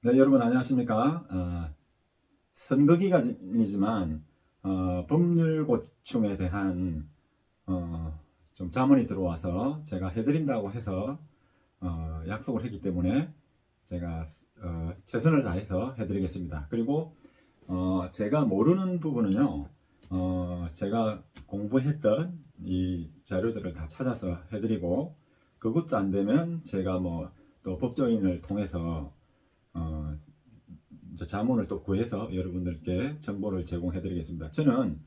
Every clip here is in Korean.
네, 여러분 안녕하십니까? 선거 기간이지만 법률 고충에 대한 좀 자문이 들어와서 제가 해드린다고 해서 약속을 했기 때문에 제가 최선을 다해서 해드리겠습니다. 그리고 제가 모르는 부분은요, 제가 공부했던 이 자료들을 다 찾아서 해드리고, 그것도 안 되면 제가 뭐 또 법조인을 통해서 이제 자문을 또 구해서 여러분들께 정보를 제공해 드리겠습니다. 저는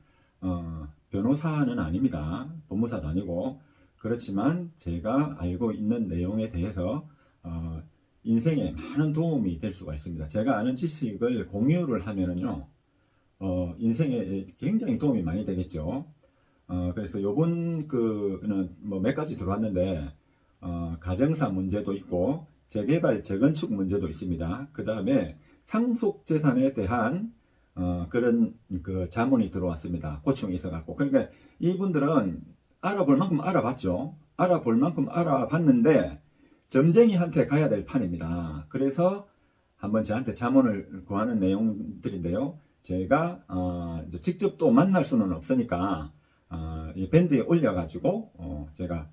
변호사는 아닙니다. 법무사도 아니고. 그렇지만 제가 알고 있는 내용에 대해서 인생에 많은 도움이 될 수가 있습니다. 제가 아는 지식을 공유를 하면은요, 인생에 굉장히 도움이 많이 되겠죠. 그래서 요번 그는 뭐 몇 가지 들어왔는데, 가정사 문제도 있고 재개발 재건축 문제도 있습니다. 그 다음에 상속재산에 대한 그런 그 자문이 들어왔습니다. 고충이 있어갖고. 그러니까 이분들은 알아볼 만큼 알아봤죠. 알아볼 만큼 알아봤는데 점쟁이한테 가야 될 판입니다. 그래서 한번 저한테 자문을 구하는 내용들인데요. 제가 이제 직접 또 만날 수는 없으니까 이 밴드에 올려가지고 제가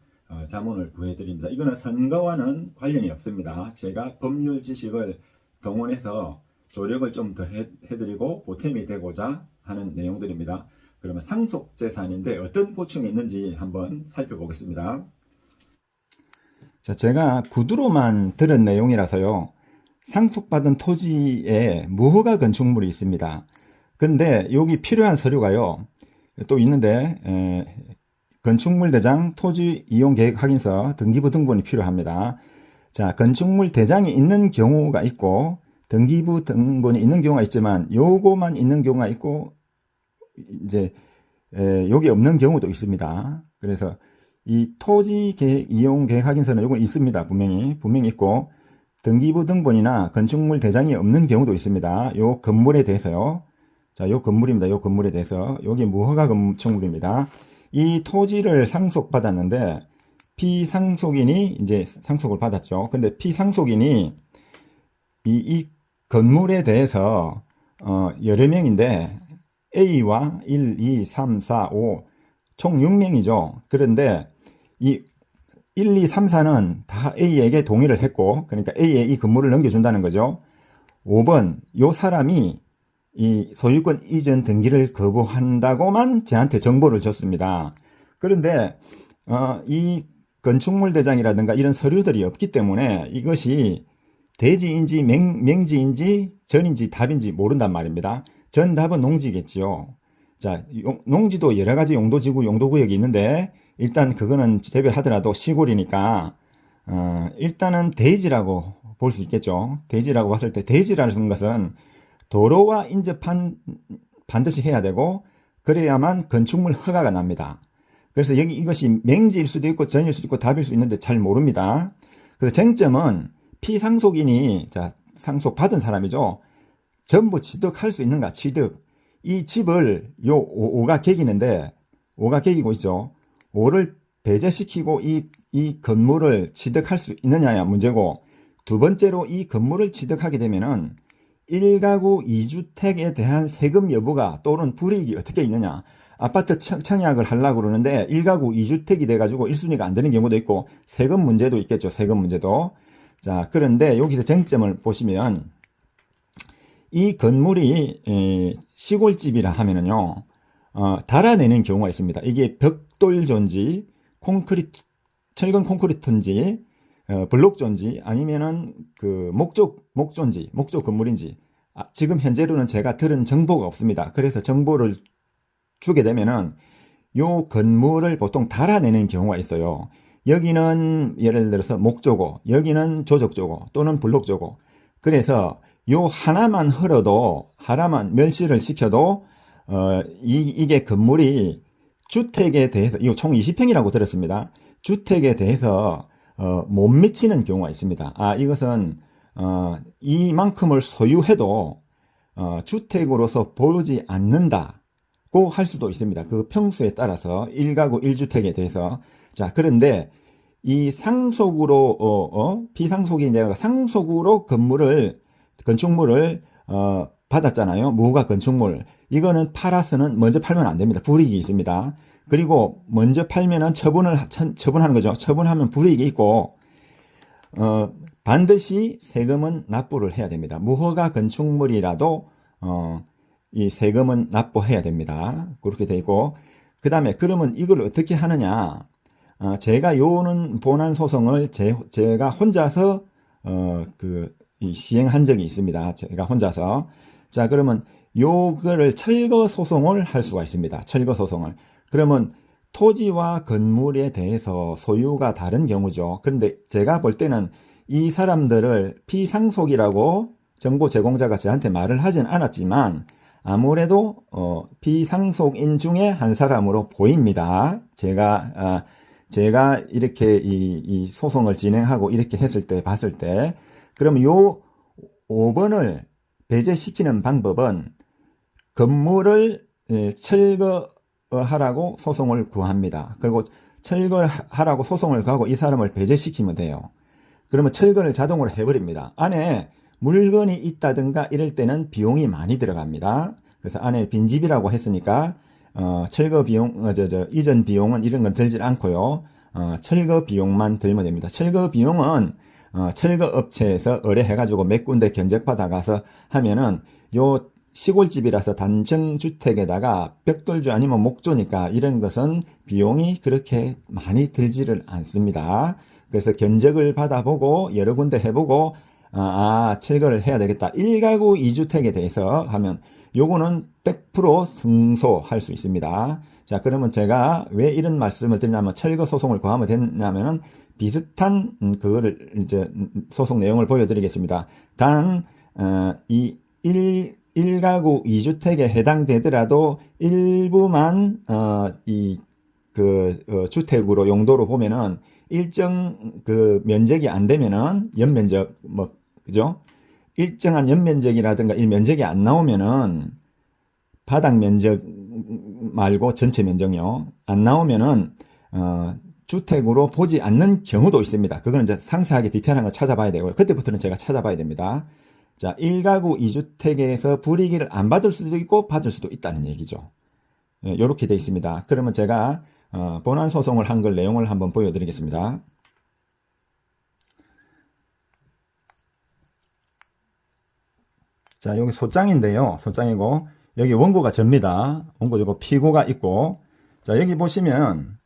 자문을 구해드립니다. 이거는 선거와는 관련이 없습니다. 제가 법률 지식을 동원해서 조력을 좀 더 해드리고 보탬이 되고자 하는 내용들입니다. 그러면 상속재산인데 어떤 고충이 있는지 한번 살펴보겠습니다. 자, 제가 구두로만 들은 내용이라서요. 상속받은 토지에 무허가 건축물이 있습니다. 근데 여기 필요한 서류가요, 또 있는데 건축물 대장 토지 이용 계획 확인서 등기부 등본이 필요합니다. 자, 건축물 대장이 있는 경우가 있고 등기부 등본이 있는 경우가 있지만 요거만 있는 경우가 있고 이제 요게 없는 경우도 있습니다. 그래서 이 토지 계획 이용 계획 확인서는 요건 있습니다. 분명히 있고 등기부 등본이나 건축물 대장이 없는 경우도 있습니다. 요 건물에 대해서요. 자, 요 건물입니다. 요 건물에 대해서 요게 무허가 건축물입니다. 이 토지를 상속받았는데 피상속인이 이제 상속을 받았죠. 근데 피상속인이 이 건물에 대해서 여러 명인데 A와 1, 2, 3, 4, 5 총 6명이죠. 그런데 이 1, 2, 3, 4는 다 A에게 동의를 했고, 그러니까 A에 이 건물을 넘겨준다는 거죠. 5번 요 사람이 이 소유권 이전 등기를 거부한다고만 저한테 정보를 줬습니다. 그런데 이 건축물 대장이라든가 이런 서류들이 없기 때문에 이것이 대지인지 맹지인지 전인지 답인지 모른단 말입니다. 전답은 농지겠지요. 자, 농지도 여러 가지 용도지구 용도구역이 있는데 일단 그거는 제외하더라도 시골이니까 일단은 대지라고 볼 수 있겠죠. 대지라고 봤을 때 대지라는 것은 도로와 인접한 반드시 해야 되고 그래야만 건축물 허가가 납니다. 그래서 여기 이것이 맹지일 수도 있고 전일 수도 있고 답일 수 있는데 잘 모릅니다. 그래서 쟁점은 피상속인이 자 상속받은 사람이죠. 전부 취득할 수 있는가 취득. 이 집을 요 5가 개기는데 5가 개기고 있죠. 5를 배제시키고 이 건물을 취득할 수 있느냐야 문제고, 두 번째로 이 건물을 취득하게 되면은 1가구 2주택에 대한 세금 여부가 또는 불이익이 어떻게 있느냐. 아파트 청약을 하려고 그러는데 1가구 2주택이 돼가지고 1순위가 안 되는 경우도 있고 세금 문제도 있겠죠. 세금 문제도. 자, 그런데 여기서 쟁점을 보시면 이 건물이 시골집이라 하면은요, 달아내는 경우가 있습니다. 이게 벽돌존지, 철근 콘크리트인지, 블록존지, 아니면은 그 목조인지, 목조 건물인지, 지금 현재로는 제가 들은 정보가 없습니다. 그래서 정보를 주게 되면은 요 건물을 보통 달아내는 경우가 있어요. 여기는 예를 들어서 목조고, 여기는 조적조고, 또는 블록조고. 그래서 요 하나만 흘러도, 하나만 멸시를 시켜도, 이게 건물이 주택에 대해서, 이거 총 20평이라고 들었습니다. 주택에 대해서, 못 미치는 경우가 있습니다. 이것은, 이만큼을 소유해도, 주택으로서 보이지 않는다고 할 수도 있습니다. 그 평수에 따라서 1가구 1주택에 대해서. 자, 그런데 이 상속으로, 피상속이 내가 상속으로 건물을 건축물을 받았잖아요. 무허가 건축물. 이거는 팔아서는 먼저 팔면 안 됩니다. 불이익이 있습니다. 그리고 먼저 팔면은 처분하는 거죠. 처분하면 불이익이 있고 반드시 세금은 납부를 해야 됩니다. 무허가 건축물이라도 이 세금은 납부해야 됩니다. 그렇게 되어 있고, 그 다음에 그러면 이걸 어떻게 하느냐? 제가 요는 본안 소송을 제가 혼자서 시행한 적이 있습니다. 제가 혼자서. 자, 그러면 요거를 철거 소송을 할 수가 있습니다. 철거 소송을. 그러면 토지와 건물에 대해서 소유가 다른 경우죠. 그런데 제가 볼 때는 이 사람들을 피상속이라고 정보 제공자가 저한테 말을 하진 않았지만 아무래도 피상속인 중에 한 사람으로 보입니다. 제가 이렇게 이 소송을 진행하고 이렇게 했을 때 봤을 때, 그러면 요 5번을 배제시키는 방법은 건물을 철거하라고 소송을 구합니다. 그리고 철거하라고 소송을 가고 이 사람을 배제시키면 돼요. 그러면 철거를 자동으로 해버립니다. 안에 물건이 있다든가 이럴 때는 비용이 많이 들어갑니다. 그래서 안에 빈집이라고 했으니까 철거 비용, 이전 비용은 이런 건 들질 않고요. 철거 비용만 들면 됩니다. 철거 비용은 철거 업체에서 의뢰해가지고 몇 군데 견적받아가서 하면은 요 시골집이라서 단층주택에다가 벽돌조 아니면 목조니까 이런 것은 비용이 그렇게 많이 들지를 않습니다. 그래서 견적을 받아보고 여러 군데 해보고 철거를 해야 되겠다. 1가구 2주택에 대해서 하면 요거는 100% 승소할 수 있습니다. 자, 그러면 제가 왜 이런 말씀을 드리냐면 철거 소송을 구하면 되냐면은 비슷한 그거를 이제 소송 내용을 보여드리겠습니다. 단 이 1가구 2주택에 해당되더라도 일부만 주택으로 용도로 보면은 일정 면적이 안 되면은 연면적 그죠? 일정한 연면적이라든가 이 면적이 안 나오면은 바닥 면적 말고 전체 면적요. 안 나오면은 주택으로 보지 않는 경우도 있습니다. 그거는 이제 상세하게 디테일한 걸 찾아봐야 되고요. 그때부터는 제가 찾아봐야 됩니다. 자, 1가구 2주택에서 불이익을 안 받을 수도 있고 받을 수도 있다는 얘기죠. 이렇게 되어 있습니다. 그러면 제가 본안 소송을 한 걸 내용을 한번 보여드리겠습니다. 자, 여기 소장인데요. 소장이고 여기 원고가 접니다. 원고지고 피고가 있고, 자, 여기 보시면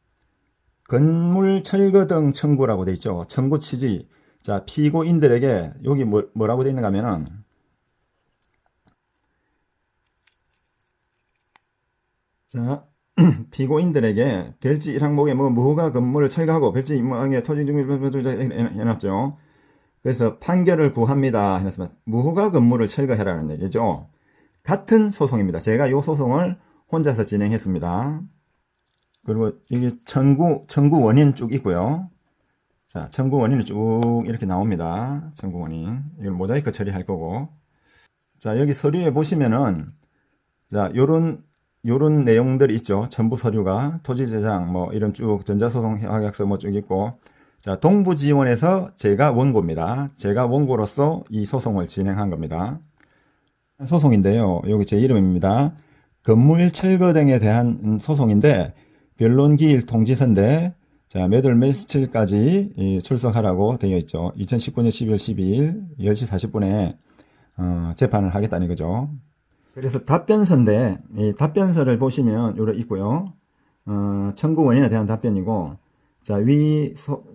건물 철거 등 청구라고 되어 있죠. 청구 취지. 자, 피고인들에게 여기 뭐라고 되어 있는가 하면은 자, 피고인들에게 별지 1항목에 무허가 건물을 철거하고 별지 2항에 토지 중립을 해놨죠. 그래서 판결을 구합니다. 해놨습니다. 무허가 건물을 철거해라는 얘기죠. 같은 소송입니다. 제가 이 소송을 혼자서 진행했습니다. 그리고 여기 청구 원인 쭉 있고요. 자, 청구 원인이 쭉 이렇게 나옵니다. 청구 원인. 이걸 모자이크 처리할 거고. 자, 여기 서류에 보시면은 자, 요런 내용들이 있죠. 첨부 서류가 토지재장 이런 쭉 전자소송 협약서 쭉 있고, 자, 동부지원에서 제가 원고입니다. 제가 원고로서 이 소송을 진행한 겁니다. 소송인데요. 여기 제 이름입니다. 건물 철거 등에 대한 소송인데 변론기일 통지서인데 자, 몇월 며칠까지 출석하라고 되어 있죠. 2019년 12월 12일 10시 40분에 재판을 하겠다는 거죠. 그래서 답변서인데 이 답변서를 보시면 요래 있고요. 청구 원인에 대한 답변이고, 자,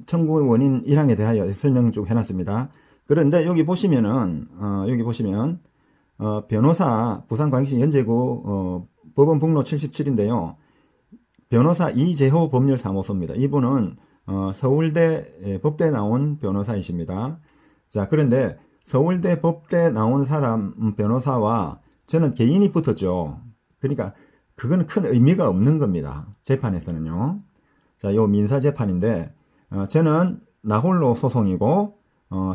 청구 원인 1항에 대하여 설명 쭉 해놨습니다. 그런데 여기 보시면은 변호사 부산광역시 연제구 법원 북로 77인데요. 변호사 이재호 법률사무소입니다. 이분은 서울대 법대 나온 변호사이십니다. 자, 그런데 서울대 법대 나온 사람 변호사와 저는 개인이 붙었죠. 그러니까 그건 큰 의미가 없는 겁니다. 재판에서는요. 자, 요 민사재판인데 저는 나홀로 소송이고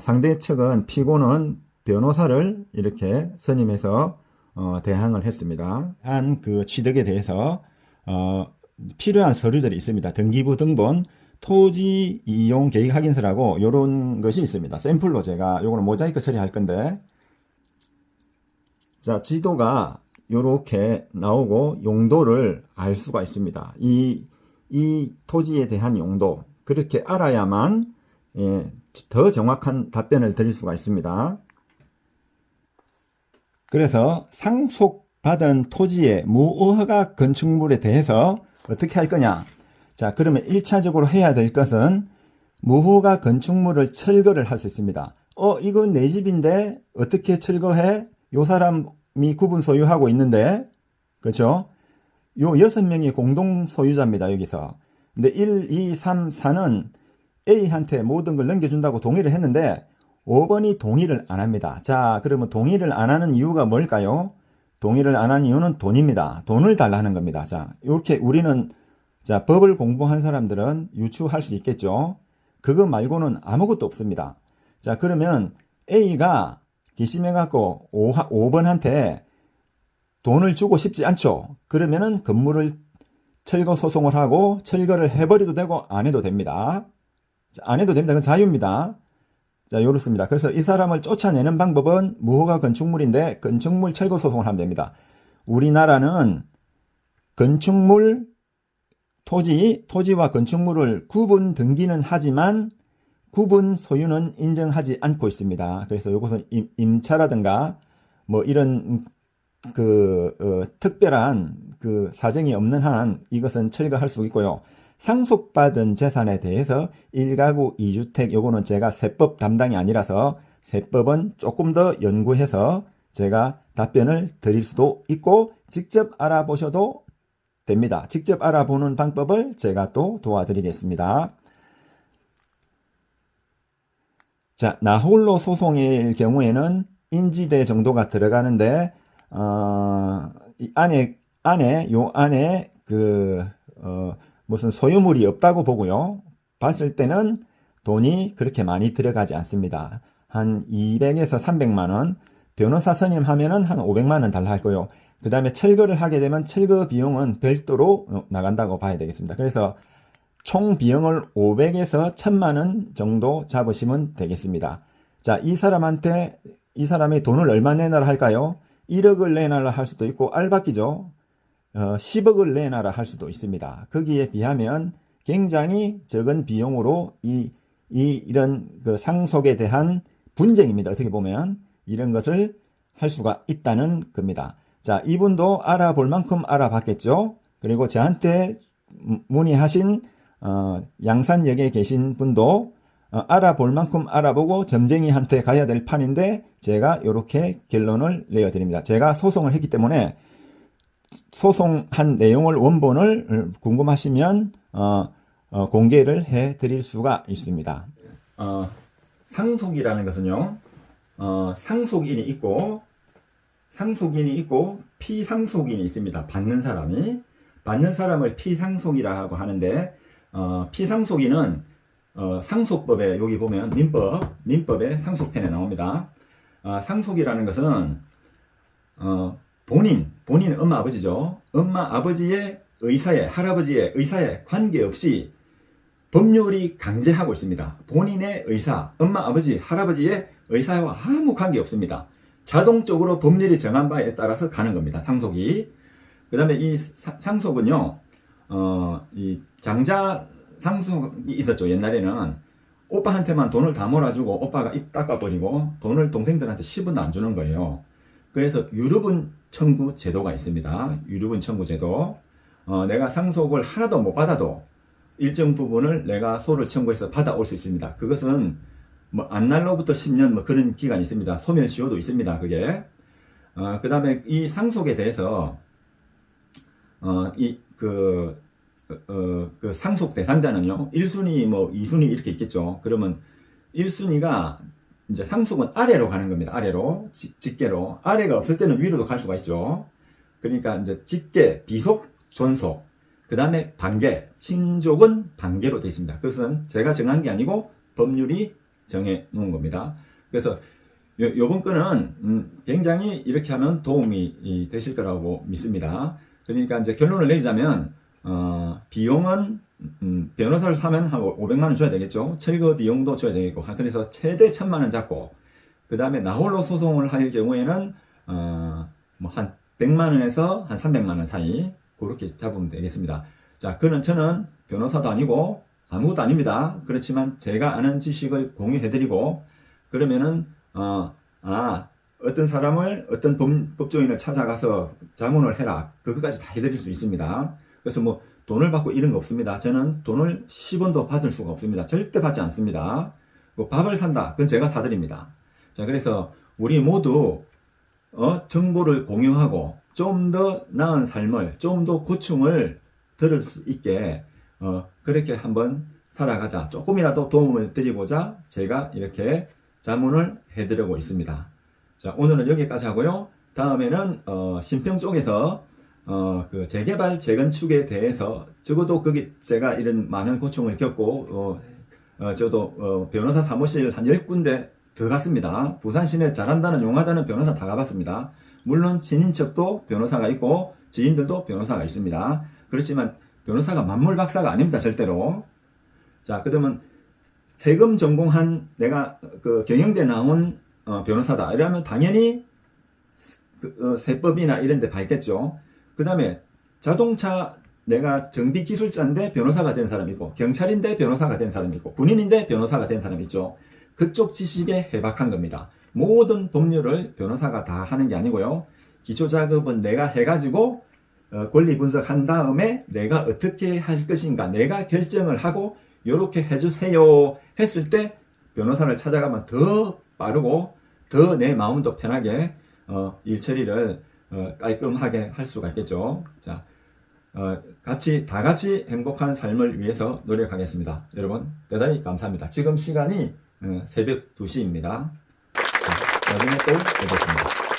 상대 측은 피고는 변호사를 이렇게 선임해서 대항을 했습니다. 한 그 취득에 대해서 필요한 서류들이 있습니다. 등기부 등본, 토지 이용 계획 확인서라고 이런 것이 있습니다. 샘플로 제가 요거는 모자이크 처리할 건데 자, 지도가 이렇게 나오고 용도를 알 수가 있습니다. 이 토지에 대한 용도, 그렇게 알아야만 더 정확한 답변을 드릴 수가 있습니다. 그래서 상속받은 토지의 무허가 건축물에 대해서 어떻게 할 거냐? 자, 그러면 1차적으로 해야 될 것은 무허가 건축물을 철거를 할 수 있습니다. 이건 내 집인데 어떻게 철거해? 요 사람이 구분 소유하고 있는데, 그렇죠? 요 6명이 공동 소유자입니다, 여기서. 근데 1, 2, 3, 4는 A한테 모든 걸 넘겨준다고 동의를 했는데 5번이 동의를 안 합니다. 자, 그러면 동의를 안 하는 이유가 뭘까요? 동의를 안 하는 이유는 돈입니다. 돈을 달라는 겁니다. 자, 이렇게 우리는, 자, 법을 공부한 사람들은 유추할 수 있겠죠. 그거 말고는 아무것도 없습니다. 자, 그러면 A가 뒷심해갖고 5번한테 돈을 주고 싶지 않죠. 그러면은 건물을 철거 소송을 하고 철거를 해버려도 되고 안 해도 됩니다. 자, 안 해도 됩니다. 그건 자유입니다. 자, 이렇습니다. 그래서 이 사람을 쫓아내는 방법은 무허가 건축물인데 건축물 철거 소송을 하면 됩니다. 우리나라는 건축물, 토지와 건축물을 구분 등기는 하지만 구분 소유는 인정하지 않고 있습니다. 그래서 이것은 임차라든가 뭐 이런 특별한 사정이 없는 한 이것은 철거할 수 있고요. 상속받은 재산에 대해서 1가구 2주택, 요거는 제가 세법 담당이 아니라서 세법은 조금 더 연구해서 제가 답변을 드릴 수도 있고 직접 알아보셔도 됩니다. 직접 알아보는 방법을 제가 또 도와드리겠습니다. 자, 나홀로 소송일 경우에는 인지대 정도가 들어가는데 이 안에 무슨 소유물이 없다고 보고요. 봤을 때는 돈이 그렇게 많이 들어가지 않습니다. 한 200에서 300만원, 변호사 선임하면은 한 500만원 달라 할 거요. 그 다음에 철거를 하게 되면 철거 비용은 별도로 나간다고 봐야 되겠습니다. 그래서 총 비용을 500에서 1000만원 정도 잡으시면 되겠습니다. 자, 이 사람이 돈을 얼마 내놔라 할까요? 1억을 내놔라 할 수도 있고, 알바끼죠. 10억을 내놔라 할 수도 있습니다. 거기에 비하면 굉장히 적은 비용으로 이런 상속에 대한 분쟁입니다. 어떻게 보면 이런 것을 할 수가 있다는 겁니다. 자, 이분도 알아볼 만큼 알아봤겠죠. 그리고 저한테 문의하신 양산역에 계신 분도 알아볼 만큼 알아보고 점쟁이한테 가야 될 판인데 제가 이렇게 결론을 내어드립니다. 제가 소송을 했기 때문에 소송한 내용을 원본을 궁금하시면 공개를 해드릴 수가 있습니다. 상속이라는 것은요, 상속인이 있고 피상속인이 있습니다. 받는 사람을 피상속이라고 하는데 피상속인은 상속법에 여기 보면 민법의 상속편에 나옵니다. 상속이라는 것은 본인 엄마 아버지죠. 엄마 아버지의 의사에 할아버지의 의사에 관계없이 법률이 강제하고 있습니다. 본인의 의사, 엄마 아버지 할아버지의 의사와 아무 관계 없습니다. 자동적으로 법률이 정한 바에 따라서 가는 겁니다. 상속이. 그 다음에 이 상속은요, 이 장자 상속이 있었죠. 옛날에는 오빠한테만 돈을 다 몰아주고 오빠가 입 닦아버리고 돈을 동생들한테 10원도 안 주는 거예요. 그래서 유류분 청구 제도가 있습니다. 유류분 청구 제도. 내가 상속을 하나도 못 받아도 일정 부분을 내가 소를 청구해서 받아올 수 있습니다. 그것은 뭐 안날로부터 10년 뭐 그런 기간이 있습니다. 소멸시효도 있습니다. 그게. 그 다음에 이 상속에 대해서 그 상속 대상자는요, 1순위 뭐 2순위 이렇게 있겠죠. 그러면 1순위가 이제 상속은 아래로 가는 겁니다. 아래로, 직계로. 아래가 없을 때는 위로도 갈 수가 있죠. 그러니까 이제 직계, 비속, 존속, 그 다음에 반계, 친족은 반계로 되어 있습니다. 그것은 제가 정한 게 아니고 법률이 정해 놓은 겁니다. 그래서 요번 건은 굉장히 이렇게 하면 도움이 되실 거라고 믿습니다. 그러니까 이제 결론을 내리자면 비용은 변호사를 사면 한 500만원 줘야 되겠죠. 철거 비용도 줘야 되겠고, 그래서 최대 1000만원 잡고, 그 다음에 나홀로 소송을 할 경우에는 뭐 한 100만 원에서 한 300만 원 사이 그렇게 잡으면 되겠습니다. 자, 저는 변호사도 아니고 아무것도 아닙니다. 그렇지만 제가 아는 지식을 공유해드리고 그러면은 어떤 사람을 어떤 법조인을 찾아가서 자문을 해라 그것까지 다 해드릴 수 있습니다. 그래서 뭐 돈을 받고 이런 거 없습니다. 저는 돈을 10원도 받을 수가 없습니다. 절대 받지 않습니다. 뭐 밥을 산다 그건 제가 사드립니다. 자, 그래서 우리 모두 정보를 공유하고 좀 더 나은 삶을 좀 더 고충을 들을 수 있게 그렇게 한번 살아가자. 조금이라도 도움을 드리고자 제가 이렇게 자문을 해드리고 있습니다. 자, 오늘은 여기까지 하고요. 다음에는 신평 쪽에서 그 재개발 재건축에 대해서 적어도 거기 제가 이런 많은 고충을 겪고 저도 변호사 사무실 한 10군데 더 갔습니다. 부산 시내 잘한다는 용하다는 변호사 다 가봤습니다. 물론 친인척도 변호사가 있고 지인들도 변호사가 있습니다. 그렇지만 변호사가 만물 박사가 아닙니다. 절대로. 자, 그러면 세금 전공한 내가 그 경영대 나온 변호사다. 이러면 당연히 세법이나 이런 데 밝겠죠. 그 다음에 자동차 내가 정비 기술자인데 변호사가 된 사람이 있고 경찰인데 변호사가 된 사람이 있고 군인인데 변호사가 된 사람이 있죠. 그쪽 지식에 해박한 겁니다. 모든 법률을 변호사가 다 하는 게 아니고요. 기초작업은 내가 해가지고 권리 분석한 다음에 내가 어떻게 할 것인가 내가 결정을 하고 요렇게 해주세요 했을 때 변호사를 찾아가면 더 빠르고 더 내 마음도 편하게 일 처리를 깔끔하게 할 수가 있겠죠. 자, 다 같이 행복한 삶을 위해서 노력하겠습니다. 여러분 대단히 감사합니다. 지금 시간이 새벽 2시입니다. 자, 나중에 또 뵙겠습니다.